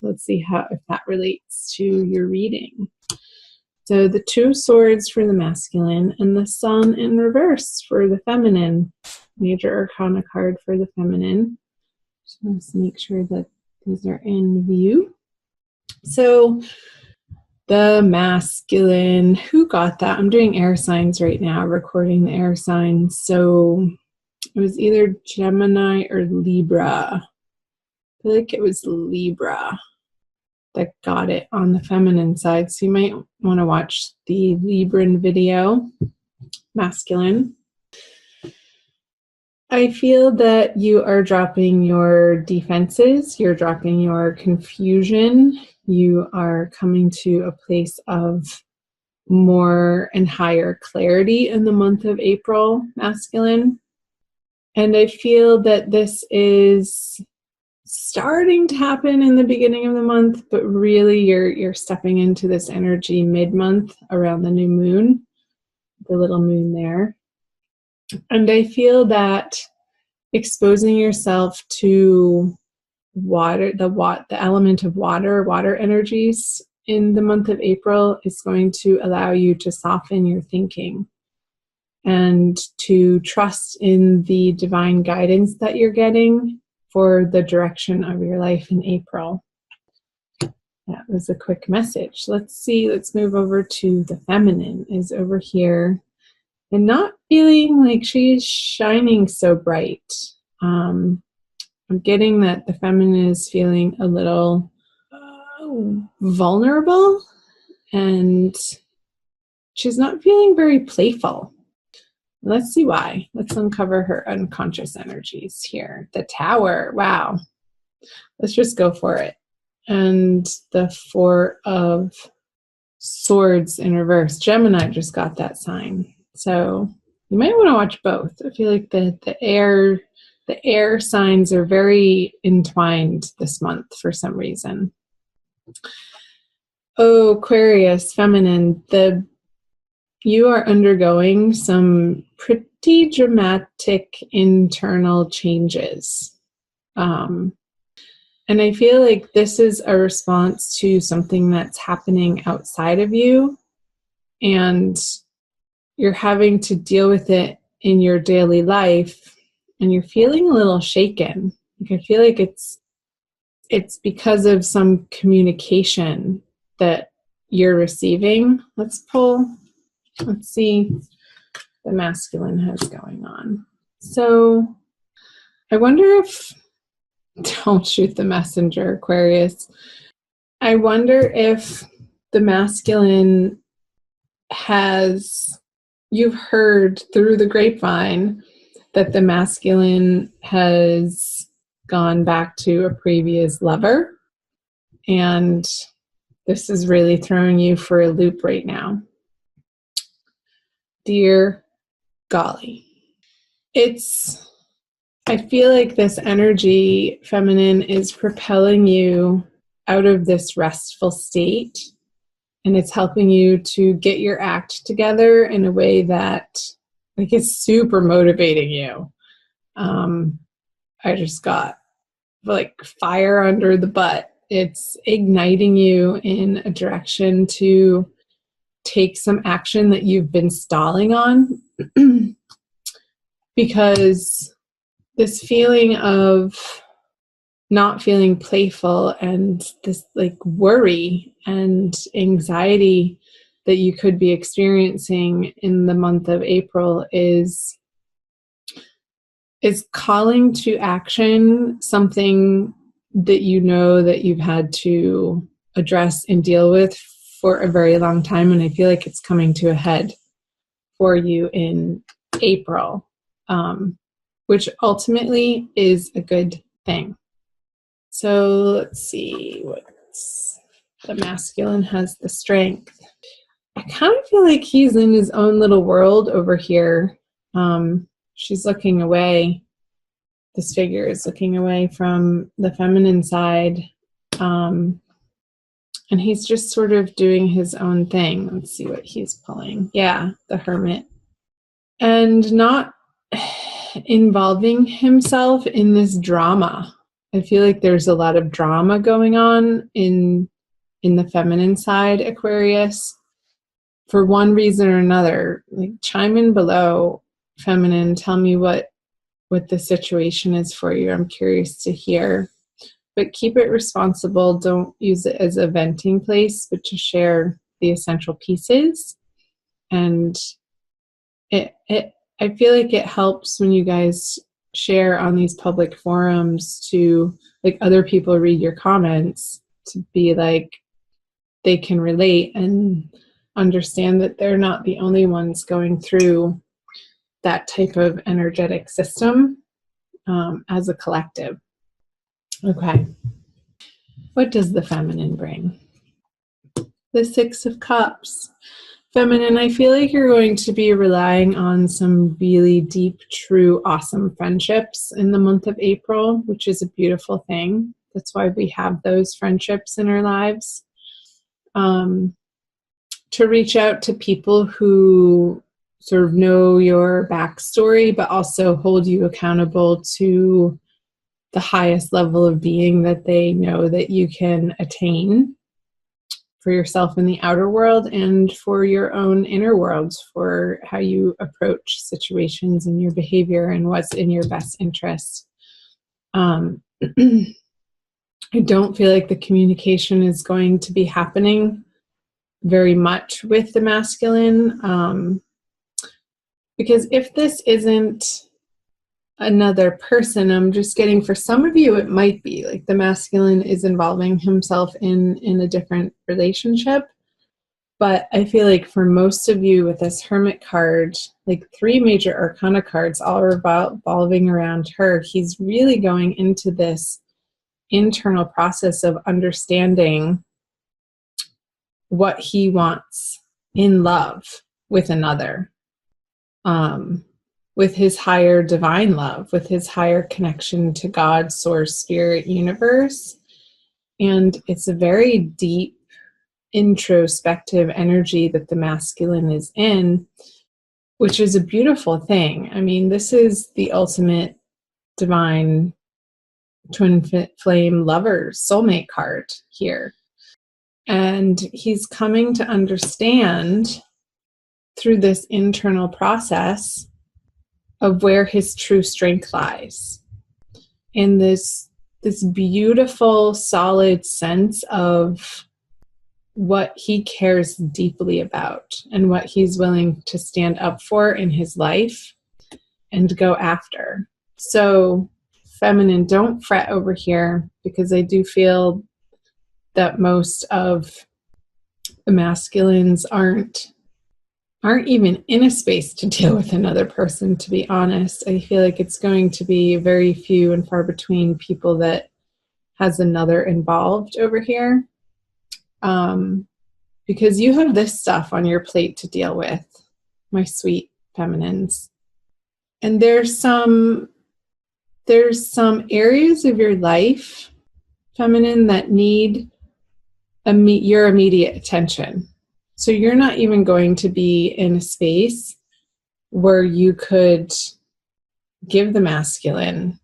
Let's see if that relates to your reading. So the Two of Swords for the masculine and the Sun in reverse for the feminine. Major Arcana card for the feminine. Just want to make sure that these are in view. So the masculine, who got that? I'm doing air signs right now, recording the air signs. So it was either Gemini or Libra. I feel like it was Libra that got it on the feminine side. So you might want to watch the Libran video, masculine. I feel that you are dropping your defenses, you're dropping your confusion, you are coming to a place of more and higher clarity in the month of April, masculine. And I feel that this is starting to happen in the beginning of the month, but really you're stepping into this energy mid-month around the new moon, the little moon there. And I feel that exposing yourself to water, the element of water energies in the month of April is going to allow you to soften your thinking and to trust in the divine guidance that you're getting for the direction of your life in April. That was a quick message. Let's move over to the feminine is over here and not feeling like she's shining so bright. I'm getting that the feminine is feeling a little vulnerable and she's not feeling very playful. Let's see why. Let's uncover her unconscious energies here. The Tower. Wow. Let's just go for it. And the Four of Swords in reverse. Gemini just got that sign. So you might want to watch both. I feel like the air signs are very entwined this month for some reason. Oh, Aquarius, feminine. You are undergoing some pretty dramatic internal changes. And I feel like this is a response to something that's happening outside of you. And you're having to deal with it in your daily life. And you're feeling a little shaken. Like I feel like it's because of some communication that you're receiving. Let's see the masculine has going on. So I wonder if, don't shoot the messenger, Aquarius. I wonder if the masculine you've heard through the grapevine that the masculine has gone back to a previous lover. And this is really throwing you for a loop right now. Dear golly. I feel like this energy, feminine, is propelling you out of this restful state. And it's helping you to get your act together in a way that is super motivating you. I just got fire under the butt. It's igniting you in a direction to take some action that you've been stalling on. Because this feeling of not feeling playful and this worry and anxiety that you could be experiencing in the month of April is calling to action something that you know that you've had to address and deal with for a very long time. And I feel like it's coming to a head for you in April, which ultimately is a good thing. So let's see, the masculine has the strength. I kind of feel like he's in his own little world over here. She's looking away. This figure is looking away from the feminine side. And he's just sort of doing his own thing. Let's see what he's pulling. Yeah, the Hermit. And not involving himself in this drama I feel like there's a lot of drama going on in the feminine side, Aquarius, for one reason or another. Like, chime in below, feminine, tell me what the situation is for you. I'm curious to hear. But keep it responsible. Don't use it as a venting place, but to share the essential pieces. And I feel like it helps when you guys share on these public forums to, like, other people read your comments, to be like, they can relate and understand that they're not the only ones going through that type of energetic system, as a collective. Okay. What does the feminine bring? The Six of Cups. Feminine, I feel like you're going to be relying on some really deep, true, awesome friendships in the month of April, which is a beautiful thing. That's why we have those friendships in our lives. To reach out to people who sort of know your backstory, but also hold you accountable to the highest level of being that they know that you can attain for yourself in the outer world and for your own inner world, for how you approach situations and your behavior and what's in your best interest. I don't feel like the communication is going to be happening very much with the masculine, because if this isn't another person, I'm just getting, for some of you, it might be like the masculine is involving himself in a different relationship. But I feel like for most of you with this Hermit card, like 3 major arcana cards all revolving around her, he's really going into this internal process of understanding what he wants in love with another. With his higher divine love, with his higher connection to God, source, spirit, universe. And it's a very deep, introspective energy that the masculine is in, which is a beautiful thing. I mean, this is the ultimate divine twin flame lover soulmate card here. And he's coming to understand through this internal process of where his true strength lies, in this beautiful, solid sense of what he cares deeply about and what he's willing to stand up for in his life and go after. So, feminine, don't fret over here, because I do feel that most of the masculines aren't even in a space to deal with another person, to be honest. I feel like it's going to be very few and far between people that has another involved over here. Because you have this stuff on your plate to deal with, my sweet feminines. And there's some areas of your life, feminine, that need your immediate attention. So you're not even going to be in a space where you could give the masculine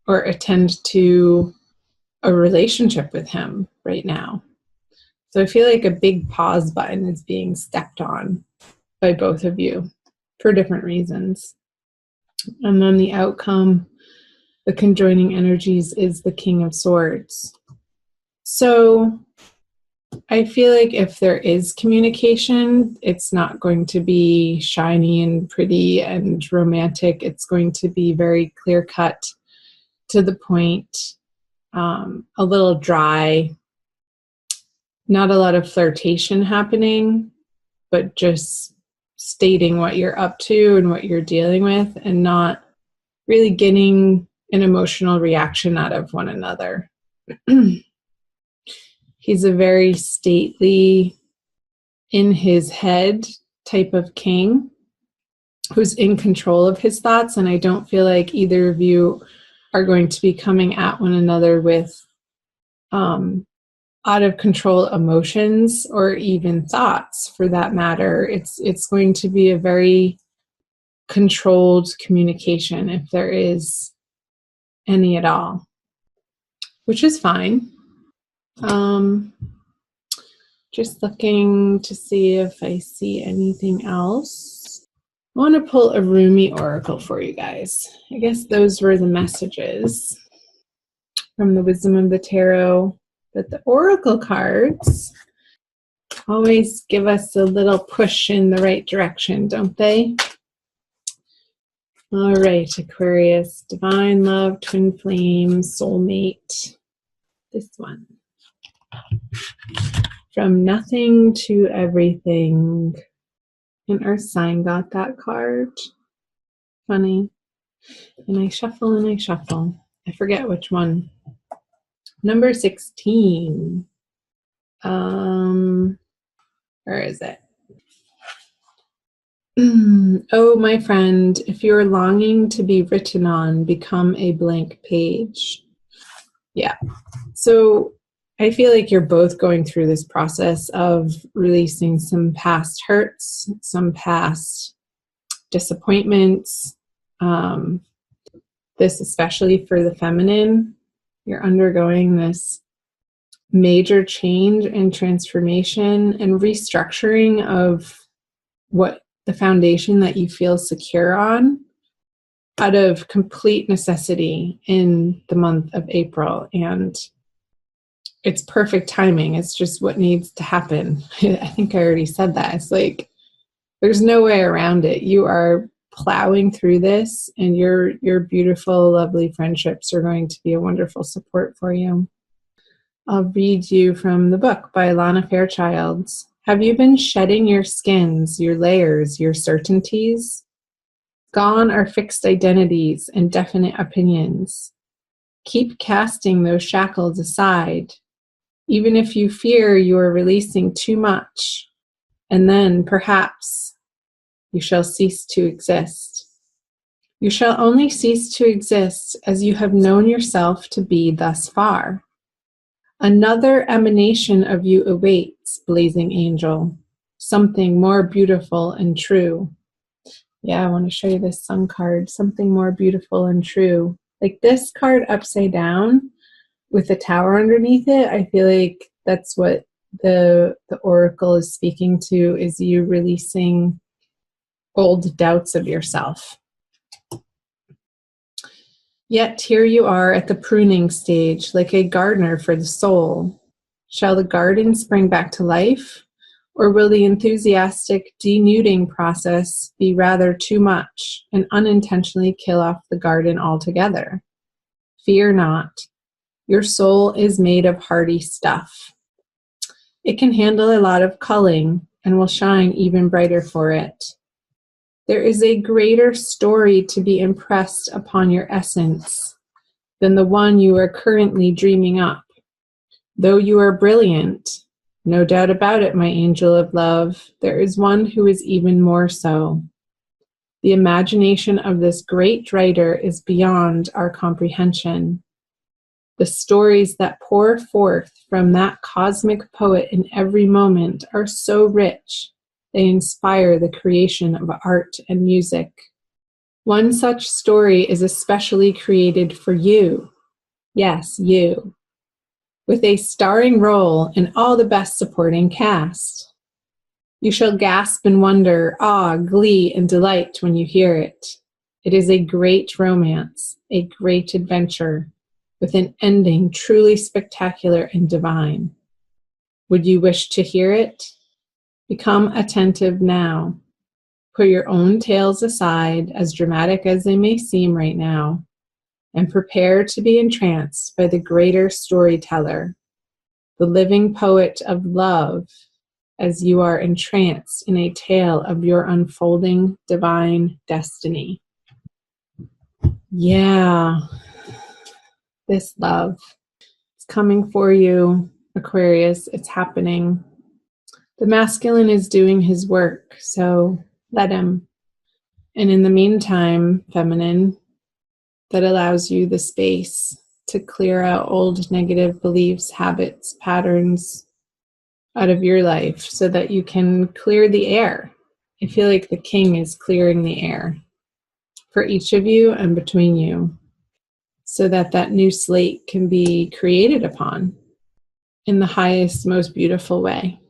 or attend to a relationship with him right now. So I feel like a big pause button is being stepped on by both of you for different reasons. And then the outcome, the conjoining energies, is the King of Swords. So I feel like if there is communication, it's not going to be shiny and pretty and romantic. It's going to be very clear-cut, to the point, a little dry, not a lot of flirtation happening, but just stating what you're up to and what you're dealing with, and not really getting an emotional reaction out of one another. He's a very stately, in his head type of king who's in control of his thoughts. And I don't feel like either of you are going to be coming at one another with out of control emotions or even thoughts, for that matter. It's going to be a very controlled communication, if there is any at all. which is fine. Just looking to see if I see anything else. I want to pull a Rumi oracle for you guys. I guess those were the messages from the Wisdom of the Tarot. But the oracle cards always give us a little push in the right direction, don't they? All right, Aquarius, divine love, twin flame, soulmate. This one. From nothing to everything. And our sign got that card. Funny. And I shuffle and I shuffle. I forget which one. Number 16. Where is it? Oh, my friend, if you're longing to be written on, become a blank page. Yeah. So I feel like you're both going through this process of releasing some past hurts, some past disappointments. This especially for the feminine. You're undergoing this major change and transformation and restructuring of what the foundation that you feel secure on out of complete necessity in the month of April. And it's perfect timing. It's just what needs to happen. I think I already said that. It's like, there's no way around it. You are plowing through this, and your beautiful, lovely friendships are going to be a wonderful support for you. I'll read you from the book by Lana Fairchild. Have you been shedding your skins, your layers, your certainties? Gone are fixed identities and definite opinions. Keep casting those shackles aside, even if you fear you are releasing too much, and then perhaps you shall cease to exist. You shall only cease to exist as you have known yourself to be thus far. Another emanation of you awaits, blazing angel, something more beautiful and true. Yeah, I want to show you this sun card, something more beautiful and true. Like this card upside down with a tower underneath it, I feel like that's what the oracle is speaking to, is you releasing old doubts of yourself. Yet here you are at the pruning stage, like a gardener for the soul. Shall the garden spring back to life, or will the enthusiastic denuding process be rather too much and unintentionally kill off the garden altogether? Fear not. Your soul is made of hardy stuff. It can handle a lot of culling and will shine even brighter for it. There is a greater story to be impressed upon your essence than the one you are currently dreaming up. Though you are brilliant, no doubt about it, my angel of love, there is one who is even more so. The imagination of this great writer is beyond our comprehension. The stories that pour forth from that cosmic poet in every moment are so rich, they inspire the creation of art and music. One such story is especially created for you. Yes, you. With a starring role in all the best supporting cast. You shall gasp in wonder, awe, glee, and delight when you hear it. It is a great romance, a great adventure, with an ending truly spectacular and divine. Would you wish to hear it? Become attentive now. Put your own tales aside, as dramatic as they may seem right now, and prepare to be entranced by the greater storyteller, the living poet of love, as you are entranced in a tale of your unfolding divine destiny. Yeah, this love is coming for you, Aquarius. It's happening. The masculine is doing his work, so let him. And in the meantime, feminine, that allows you the space to clear out old negative beliefs, habits, patterns out of your life so that you can clear the air. I feel like the king is clearing the air for each of you and between you. so that that new slate can be created upon in the highest, most beautiful way.